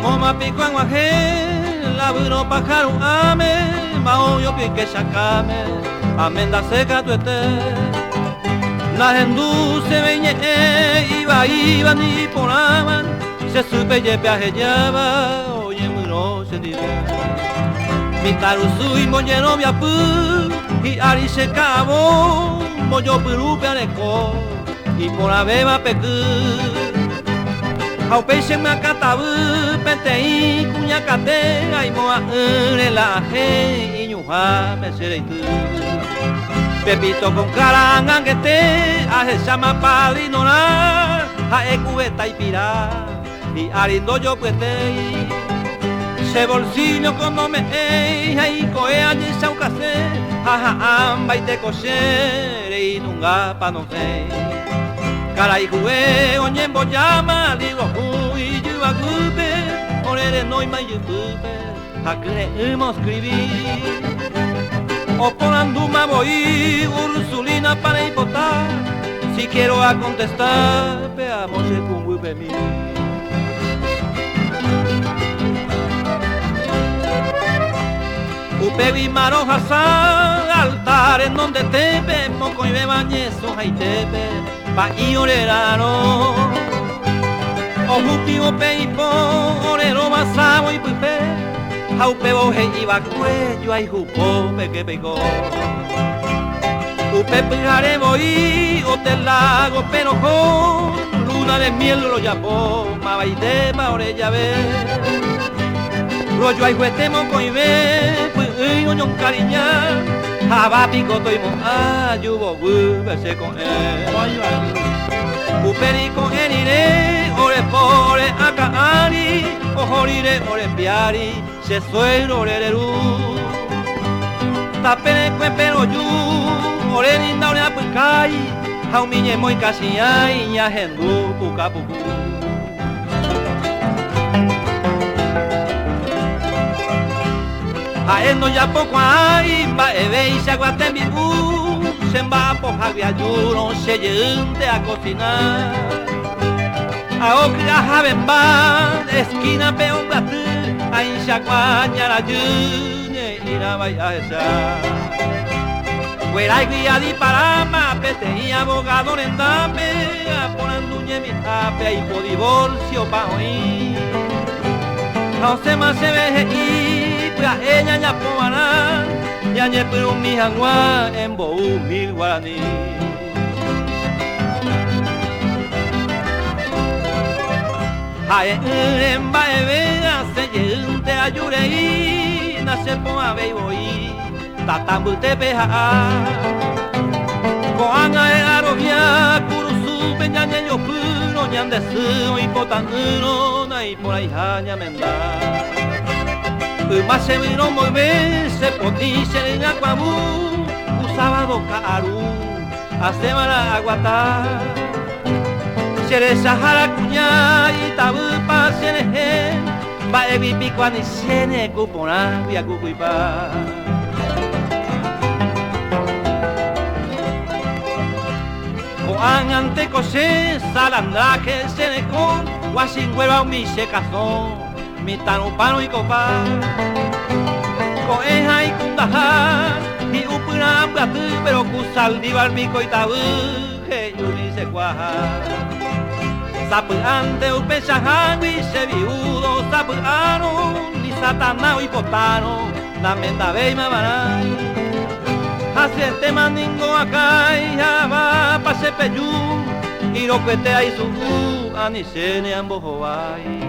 moma pico en guajé, la vino pájaro ame, maoyo pique chacame, amenda seca tu la gendú se veñe, iba ni poraban, se supe ye viajellaba, oye muy no se dirá. Mi tarusu y mollero viapu, y ari se cabo, mollo perupe areco, y por la beba pecu. Au peixe macatabu, pentei, cuñacate, ai moa relaje, y ñuja me sereitu. Pepito con caranganguete, a se llama padrinonar, a ecubeta y pirá, y arindo yo puetei. Se bolsillo cuando me ahí coe allí saucase, jaja amba y te cosere y nunca pa no sé. Caray jugué, oye en boyama, digo uy yo a gupe, orere no y ma yupe, a creemos escribir. O por anduma voy, Ursulina para hipotar, si quiero a contestar, veamos el cumbupe mí. Upevi maroja altar en donde tepe, moco y bebañeso hay tepe, pa y orerano. Ojutivo peipo, orero basabo y pupe, jaupe boje y cuello hay jupo que pegó. Upe pijare voy, hotel lago pero con luna de miel lo llamó, maba y tepa orella ve. Rollo hay juetemo con ve, pues un cariña, abapico toimo, ayubo, verse con él. Uperi con él iré, ore pore, acaari, ojorire, ore piari, se suero, ore ru. Tapere, cuepero, yu, ore linda, ore apucay, jaumiñe, moi casi ay, ya gendu, puca, pucu. Aendo ya poco hay, va eve y se aguante en vivu, se va por javiayuro, se yente a cocinar. A ocra javen va, esquina peón batu, ahí se acuaña la yune y la vaya esa. Fuera y guía di parama, pete y abogado en dame, aponanduñe mi tape y por divorcio pa' oír. No se más se ve y ella ya poana, ya ye pero mi hangua en bo mil guaraní. Hae en baevega se yente ayurei, nace po ave boy, tatambute peja. Koanga e arovia kurusu peñañe yo puro ñande su y potanguro na y por ahí haña menda. Más se vino muy bien, se potiche en aguabú, usaba do caru, hace mala aguatá. Se le sahara cuñá y tabu pa se le va e bipi cuando se ne cupona via cucuipa. Coan ante cosé, salandraje se ne con, guasingüera mi se casó. Mi tanupano y copa, coeja y kundaja, y upuna platu, pero kusal di barbico y tabú, que yuri se cuaja. Sapu ante upe shahan, y se viudo, sapu aro, ni satanao y potano, la menda ve y mabaray. Hace este mandingo acá, y ya va pa se peyú, y lo que te hay su anisene ambos hoay.